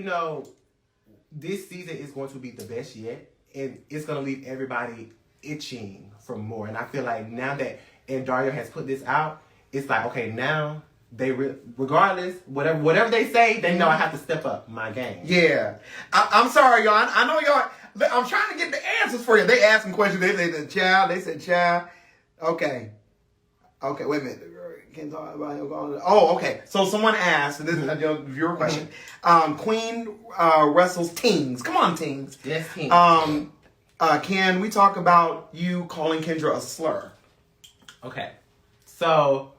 this season is going to be the best yet. And it's going to leave everybody itching for more. And I feel like now that Dario has put this out, it's like, okay, now they regardless, whatever they say, they know I have to step up my game. Yeah. I'm sorry, y'all. I know y'all. I'm trying to get the answers for you. They asking questions. They said child. They said child. Okay, wait a minute. Can't talk about it. Oh, okay. So someone asked, and this is a viewer question. Queen wrestles teens. Come on, teens. Yes, teens. Can we talk about you calling Kendra a slur? Okay. So,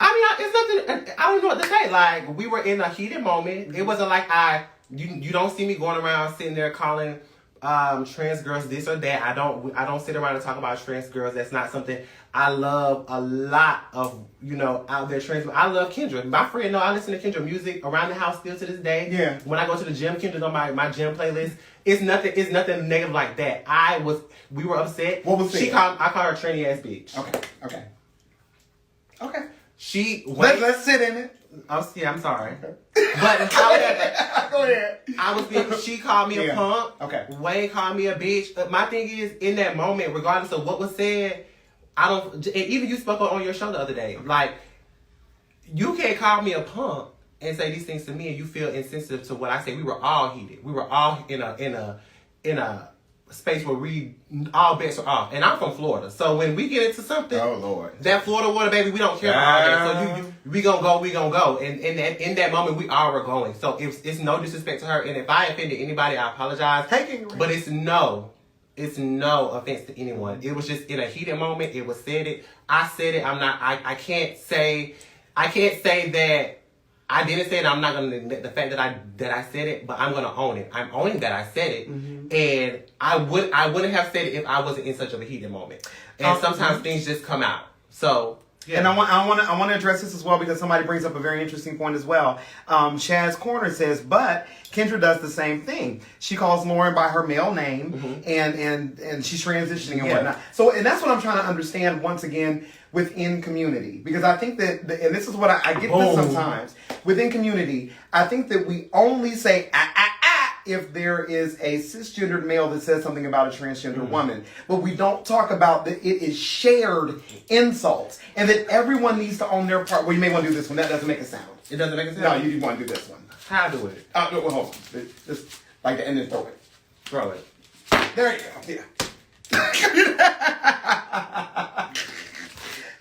it's nothing. I don't know what to say. Like, we were in a heated moment. It wasn't like you don't see me going around sitting there calling trans girls this or that. I don't sit around and talk about trans girls. That's not something I love. A lot of out there trans. I love Kendra. My friend know I listen to Kendra music around the house still to this day. Yeah. When I go to the gym, Kendra's on my gym playlist. It's nothing negative like that. We were upset. What was it? I called her tranny ass bitch. Okay. Let's sit in it. I'm sorry. But however, go ahead. She called me a punk. Okay. Wayne called me a bitch. My thing is, in that moment, regardless of what was said, and even you spoke on your show the other day, like, you can't call me a punk and say these things to me and you feel insensitive to what I say. We were all heated. We were all in a space where all bets are off. And I'm from Florida. So when we get into something, oh Lord, that Florida water, baby, we don't care about all that. So we gonna go. And in that moment, we all were going. So it's no disrespect to her. And if I offended anybody, I apologize. But it's no offense to anyone. It was just in a heated moment. It was said. I said it. I can't say that I didn't say it. I'm not gonna the fact that I said it, but I'm gonna own it. I'm owning that I said it, and I wouldn't have said it if I wasn't in such of a heated moment. And sometimes things just come out. So. Yeah. And I want to address this as well because somebody brings up a very interesting point as well. Shaz Corner says, but Kendra does the same thing. She calls Lauren by her male name, and she's transitioning and whatnot. So, and that's what I'm trying to understand once again within community, because I think that, and this is what I get this sometimes within community. I think that we only say if there is a cisgendered male that says something about a transgender woman. But we don't talk about that it is shared insults and that everyone needs to own their part. Well, you may want to do this one. That doesn't make a sound. It doesn't make a sound? No, you want to do this one. How do it? No, well, hold on. Just like the end and throw it. Throw it. There you go. Yeah.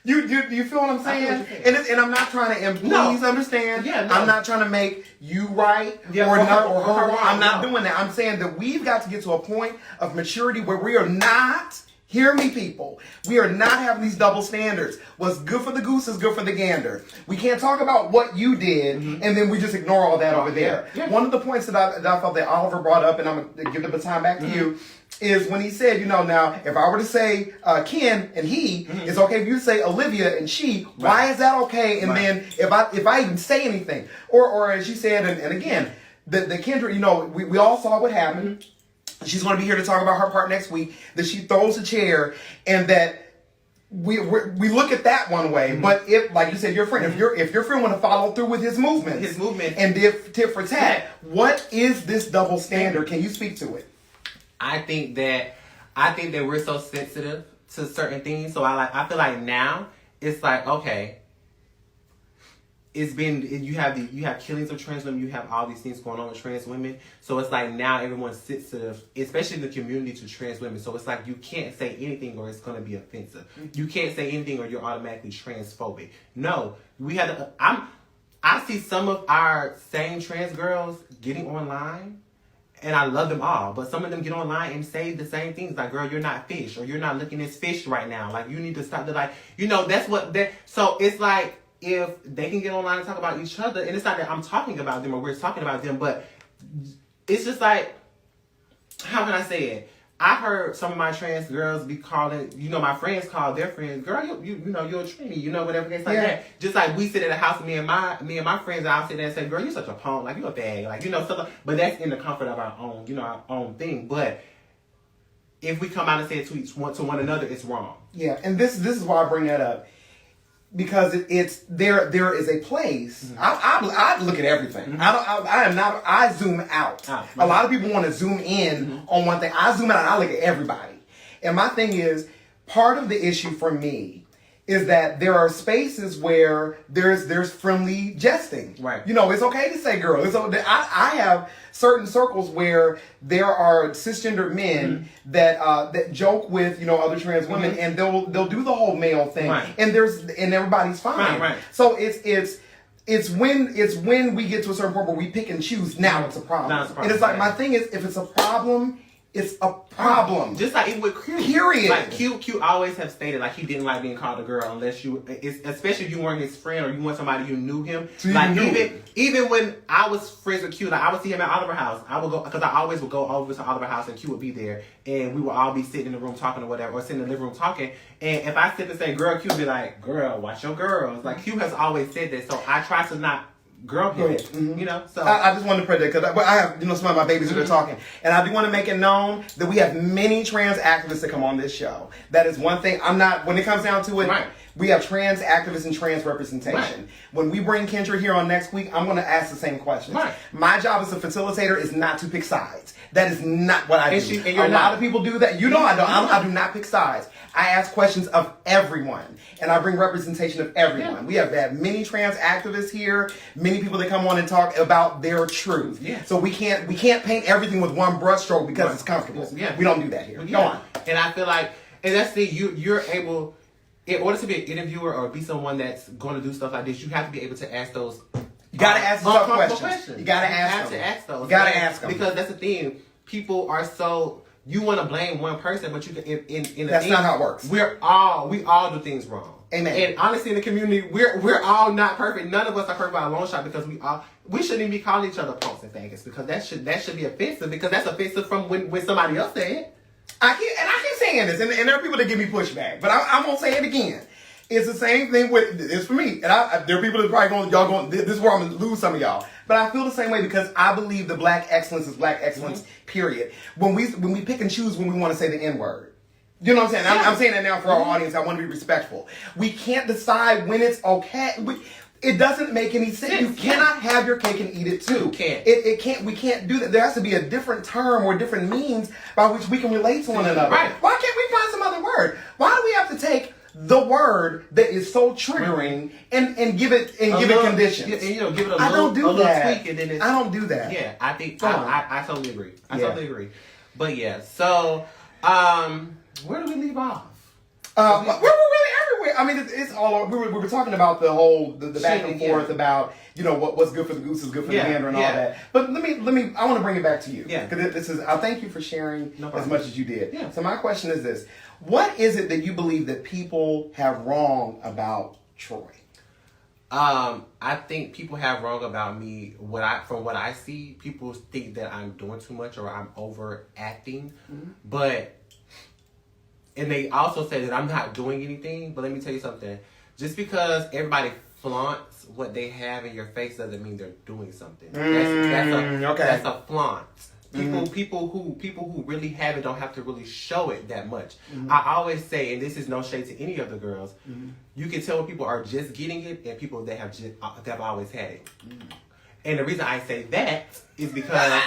You feel what I'm saying? And I'm not trying to, and please understand, I'm not trying to make you right or her wrong. I'm not doing that. I'm saying that we've got to get to a point of maturity where we are not, hear me people, we are not having these double standards. What's good for the goose is good for the gander. We can't talk about what you did and then we just ignore all that over there. Yeah. One of the points that I felt that Oliver brought up, and I'm going to give the baton back to you, is when he said, now, if I were to say Ken and he, it's okay if you say Olivia and she, why is that okay? And then if I even say anything, or as you said, and again, the Kendra, we all saw what happened. She's going to be here to talk about her part next week, that she throws a chair, and that we look at that one way. But if, like you said, your friend, if your friend want to follow through with his movement, and tit for tat, what is this double standard? Can you speak to it? I think that we're so sensitive to certain things. So I feel like now it's like, okay, you have killings of trans women, you have all these things going on with trans women. So it's like now everyone's sensitive, especially in the community, to trans women. So it's like you can't say anything or it's going to be offensive. You can't say anything or you're automatically transphobic. No, I see some of our same trans girls getting online. And I love them all, but some of them get online and say the same things, like, girl, you're not fish, or you're not looking as fish right now. Like, you need to stop. That's what that. So it's like, if they can get online and talk about each other, and it's not that I'm talking about them or we're talking about them, but it's just like, how can I say it? I heard some of my trans girls be calling, my friends call their friends, girl, you're a tranny, whatever case like that. Just like we sit at the house, me and my friends, I'll sit there and say, girl, you're such a punk, like, you're a bag, like, stuff. But that's in the comfort of our own, our own thing. But if we come out and say it to one another, it's wrong. Yeah, and this is why I bring that up. Because it's there is a place. I look at everything. I zoom out. A lot of people want to zoom in on one thing. I zoom out and I look at everybody. And my thing is, part of the issue for me is that there are spaces where there's friendly jesting. Right. It's okay to say girl. I have certain circles where there are cisgender men that joke with other trans women, and they'll do the whole male thing, and everybody's fine. Right. So it's when we get to a certain point where we pick and choose. Now it's a problem. And it's like, my thing is, if it's a problem It's a problem. Just like even with Q. Period. Like Q always have stated like he didn't like being called a girl unless you, especially if you weren't his friend or you want somebody who knew him. So you like knew even when I was friends with Q, like I would see him at Oliver House. I would go because I always would go over to Oliver House and Q would be there, and we would all be sitting in the room talking or whatever, or sitting in the living room talking. And if I sit and say girl, Q would be like, girl, watch your girls. Like Q has always said that, so I try to not. Girl, you know. So I just wanted to predict because I have some of my babies that are talking, and I do want to make it known that we have many trans activists that come on this show. That is one thing. I'm not when it comes down to it. Right. We have trans activists and trans representation. Right. When we bring Kendra here on next week, I'm going to ask the same questions. Right. My job as a facilitator is not to pick sides. That is not what I do. A lot of people do that. You know I don't. I do not pick sides. I ask questions of everyone, and I bring representation of everyone. Yeah. We have had many trans activists here, many people that come on and talk about their truth. Yeah. So we can't paint everything with one brushstroke because it's comfortable. Yeah. We don't do that here. Go on. And I feel like, and that's the you're able. In order to be an interviewer or be someone that's going to do stuff like this, you have to be able to ask those. You gotta ask those questions. You gotta ask them. To ask those. You gotta ask them because that's the thing. People are so you want to blame one person, but you can in that's not how it works. We all do things wrong. Amen. And honestly, in the community, we're all not perfect. None of us are perfect by a long shot because we shouldn't even be calling each other punks and faggots because that should be offensive because that's offensive from when somebody else said it. I keep saying this, and there are people that give me pushback, but I'm gonna say it again. It's the same thing with it's for me, and there are people that are probably going. This is where I'm gonna lose some of y'all, but I feel the same way because I believe the black excellence is black excellence. Period. When we pick and choose when we want to say the N-word. You know what I'm saying? I'm saying that now for our audience. I want to be respectful. We can't decide when it's okay. It doesn't make any sense. You cannot have your cake and eat it too. You can't. It can't. We can't do that. There has to be a different term or different means by which we can relate to one another. Right. Why can't we find some other word? Why do we have to take the word that is so triggering and give it conditions? And, give it I don't do that. Tweak and then it's, I don't do that. Yeah, I think I totally agree. I totally agree. But yeah, so where do we leave off? We're really everywhere. I mean, it's all over. We were talking about the whole the back and forth about what's good for the goose is good for the gander and all that. But let me. I want to bring it back to you because this is. I thank you for sharing as much as you did. Yeah. So my question is this: what is it that you believe that people have wrong about Troy? I think people have wrong about me. From what I see, people think that I'm doing too much or I'm overacting, but. And they also say that I'm not doing anything, but let me tell you something. Just because everybody flaunts what they have in your face doesn't mean they're doing something. That's a flaunt. People who really have it don't have to really show it that much. I always say, and this is no shade to any of the girls, you can tell when people are just getting it and people that have always had it. And the reason I say that is because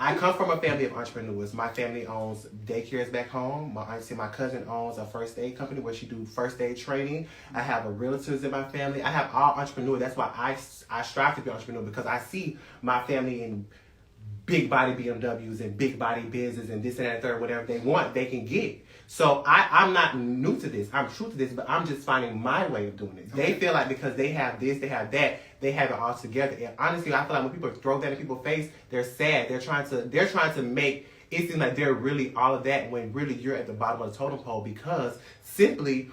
I come from a family of entrepreneurs. My family owns daycares back home. My auntie, my cousin owns a first aid company where she do first aid training. I have relatives in my family. I have all entrepreneurs. That's why I strive to be an entrepreneur because I see my family in big body BMWs and big body Benzes and this and that and third. Whatever they want, they can get. So I'm not new to this. I'm true to this, but I'm just finding my way of doing it. They feel like because they have this, they have that, they have it all together. And honestly, I feel like when people throw that in people's face, they're sad. They're trying to make it seem like they're really all of that when really you're at the bottom of the totem pole because simply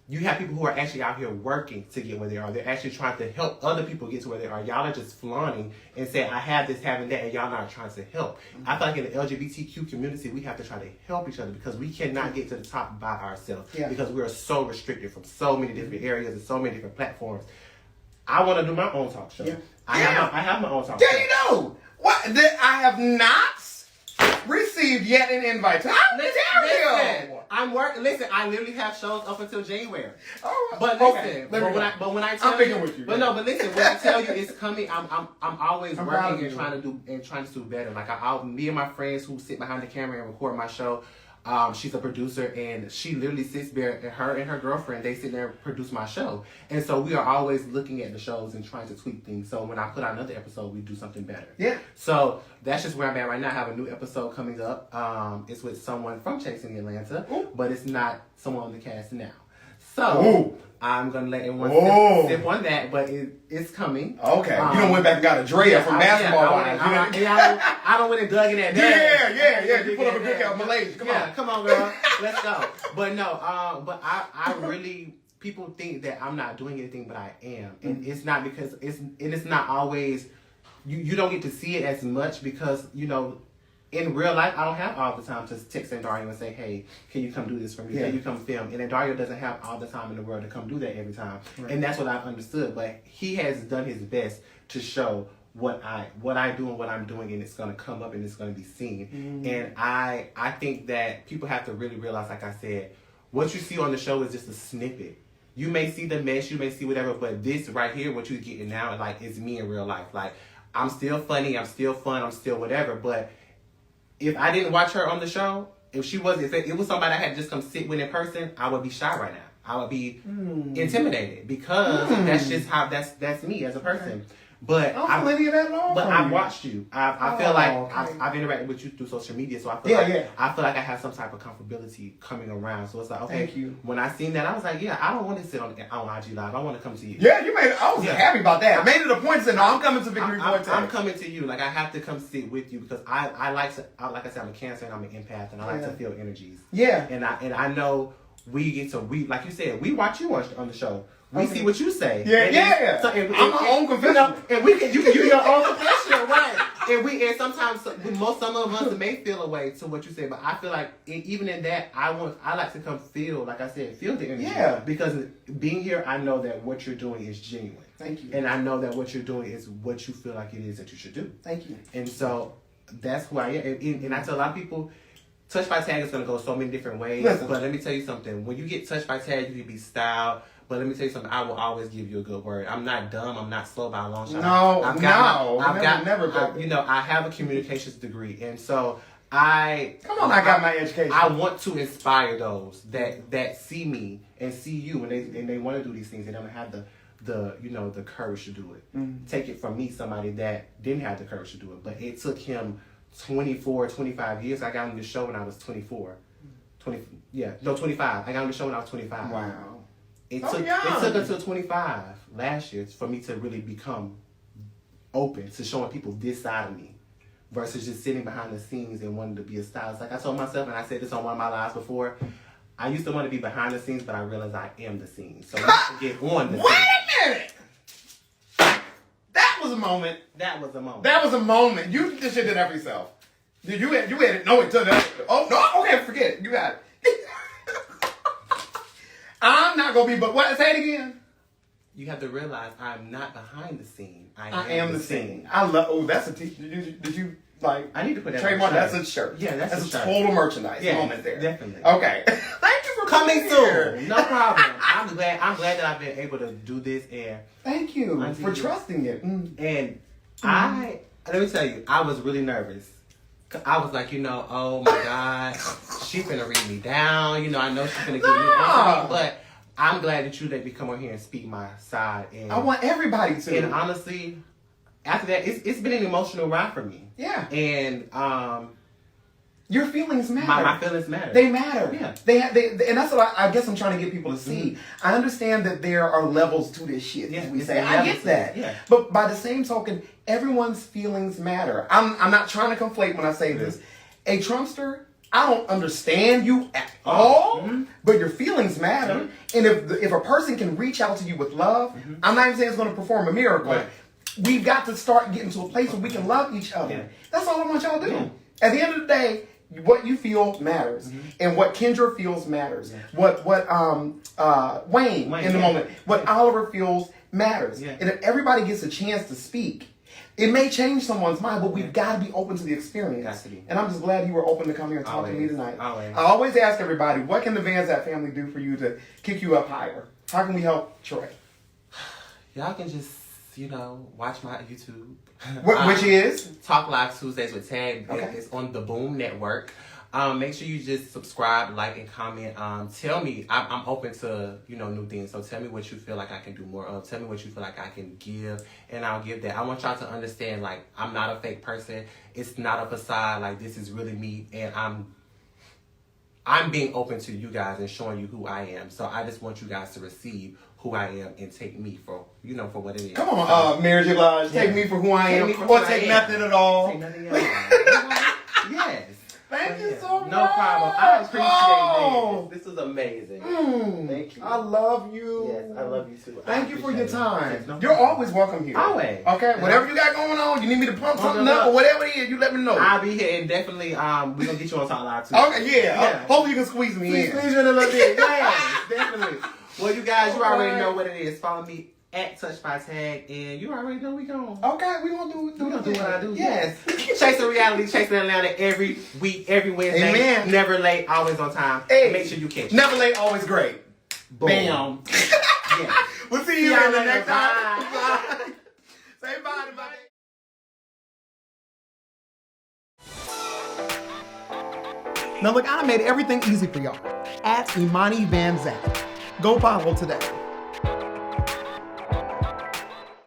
you have people who are actually out here working to get where they are. They're actually trying to help other people get to where they are. Y'all are just flaunting and saying, I have this, having that, and y'all not trying to help. I feel like in the LGBTQ community, we have to try to help each other because we cannot get to the top by ourselves because we are so restricted from so many different areas and so many different platforms. I want to do my own talk show. I have my own talk show. Yeah, you know. What? I have not received yet an invite. How dare you? I'm working. Listen, I literally have shows up until January. Oh, but listen, but when I tell I'm picking with you. But no, but listen, when I tell you it's coming, I'm always working and trying to do better. Like me and my friends who sit behind the camera and record my show. She's a producer and she literally sits there and her girlfriend, they sit there and produce my show. And so we are always looking at the shows and trying to tweak things. So when I put out another episode, we do something better. Yeah. So that's just where I'm at right now. I have a new episode coming up. It's with someone from Chasing Atlanta, but it's not someone on the cast now. So Ooh. I'm gonna let everyone Oh. sip on that, but it's coming. Okay. You done went back and got a Drea from Basketball Wives. I don't went and dug in that. Yeah. You put up a good count Malaysia. Come on, girl. Let's go. But no, but I really, people think that I'm not doing anything, but I am, and it's not because it's not always. You don't get to see it as much because in real life, I don't have all the time to text Dario and say, hey, can you come do this for me? Yeah. Can you come film? And Dario doesn't have all the time in the world to come do that every time. Right. And that's what I've understood. But he has done his best to show what I do and what I'm doing, and it's going to come up and it's going to be seen. Mm-hmm. And I think that people have to really realize, like I said, what you see on the show is just a snippet. You may see the mess, you may see whatever, but this right here, what you're getting now, like, is me in real life. Like, I'm still funny, I'm still fun, I'm still whatever, but if I didn't watch her on the show, if it was somebody I had to just come sit with in person, I would be shy right now. I would be intimidated because that's just how that's me as a person. Okay. But I don't any of that long. But I've watched you. I feel like I've interacted with you through social media, so I feel like I have some type of comfortability coming around. So it's like, okay, thank you. When I seen that, I was like, yeah, I don't want to sit on IG Live. I want to come to you. Yeah, I was happy about that. I made it a point to say, no, I'm coming to Victory Point. I'm coming to you. Like, I have to come sit with you because I like to, like I said, I'm a Cancer and I'm an empath, and I like to feel energies. Yeah. And I know like you said, we watch you on the show. We see what you say. Yeah. So, I'm my own confessional. And you can your own confessional, right? And sometimes some of us may feel a way to what you say, but I feel like even in that, I like to come feel, like I said, feel the energy. Yeah. Because being here, I know that what you're doing is genuine. Thank you. And I know that what you're doing is what you feel like it is that you should do. Thank you. And so that's who I am. And I tell a lot of people, touch by tag is going to go so many different ways. Listen. But let me tell you something. When you get touched by tag, you can be styled. But let me tell you something. I will always give you a good word. I'm not dumb. I'm not slow by a long shot. I have a communications degree, and so I got my education. I want to inspire those that see me and see you, and they want to do these things. They don't have the courage to do it. Mm-hmm. Take it from me, somebody that didn't have the courage to do it, but it took him 24, 25 years. I got on the show when I was 24. 25. I got on the show when I was 25. Wow. It took until 25 last year for me to really become open to showing people this side of me versus just sitting behind the scenes and wanting to be a stylist. Like I told myself, and I said this on one of my lives before, I used to want to be behind the scenes, but I realized I am the scenes. So I have to get on the scenes. Wait a minute! That was a moment. You just did that for yourself. You had it. No, it took that. Oh, no, okay, forget it. You got it. I'm not going to be, but what? Say it again. You have to realize I'm not behind the scene. I am the scene. I love, that's a t-shirt. Did you like, I need to put that trademark? That's a shirt. Yeah, that's a shirt. Total merchandise moment there. Definitely. Okay. Thank you for coming soon. No problem. I'm glad that I've been able to do this, and thank you for trusting it. And let me tell you, I was really nervous. I was like, oh my God, she finna read me down. I know she's finna get me. But I'm glad that you let me come on here and speak my side. And I want everybody to. And honestly, after that, it's been an emotional ride for me. Yeah. And your feelings matter. My feelings matter. They matter. Yeah. They and that's what I guess I'm trying to get people to see. Mm-hmm. I understand that there are levels to this shit. Yeah, we say. I get that. Yeah. But by the same token, everyone's feelings matter. I'm not trying to conflate when I say this. A Trumpster, I don't understand you at all, but your feelings matter. And if a person can reach out to you with love, I'm not even saying it's going to perform a miracle. Right. We've got to start getting to a place where we can love each other. Yeah. That's all I want y'all to do. Yeah. At the end of the day, what you feel matters, and what Kendra feels matters. Yeah. What Wayne in the moment, what Oliver feels matters. Yeah. And if everybody gets a chance to speak, it may change someone's mind, but we've got to be open to the experience. And I'm just glad you were open to come here and talk to me tonight. I always ask everybody, what can the Vanzap family do for you to kick you up higher? How can we help Troy? Y'all can just, watch my YouTube. Which is? Talk Live Tuesdays with Tag. Okay. It's on the Boom Network. Make sure you just subscribe, like, and comment. Tell me, I'm open to, new things. So tell me what you feel like I can do more of. Tell me what you feel like I can give, and I'll give that. I want y'all to understand, like, I'm not a fake person. It's not a facade. Like, this is really me, and I'm being open to you guys and showing you who I am. So I just want you guys to receive who I am and take me for, for what it is. Come on, Melody Mirage, take me for who I am, or take nothing at all. Take nothing at all. Yes. Thank you so much. No problem. I appreciate this. This is amazing. Thank you. I love you. Yes, I love you too. Thank you for your time. No You're always welcome here. Always. Okay, whatever you got going on, you need me to pump something up or whatever it is, you let me know. I'll be here and definitely we're gonna get you on Talk Live too. Okay, yeah. Hopefully you can squeeze me in. Squeeze you in a little bit. Yes, definitely. Well, you guys, you already know what it is. Follow me at Touch by Tag, and you already know we gon'. Okay, we gonna do what I do. Yes. Chasing reality, chasing Atlanta every week, every Wednesday. Amen. Never late, always on time. Hey. Make sure you catch it. Never late, always great. Boom. Bam. Yeah. We'll see you in the next time. Bye. Say bye to Now look, I done made everything easy for y'all. At IMANI VANZAP. Go follow today.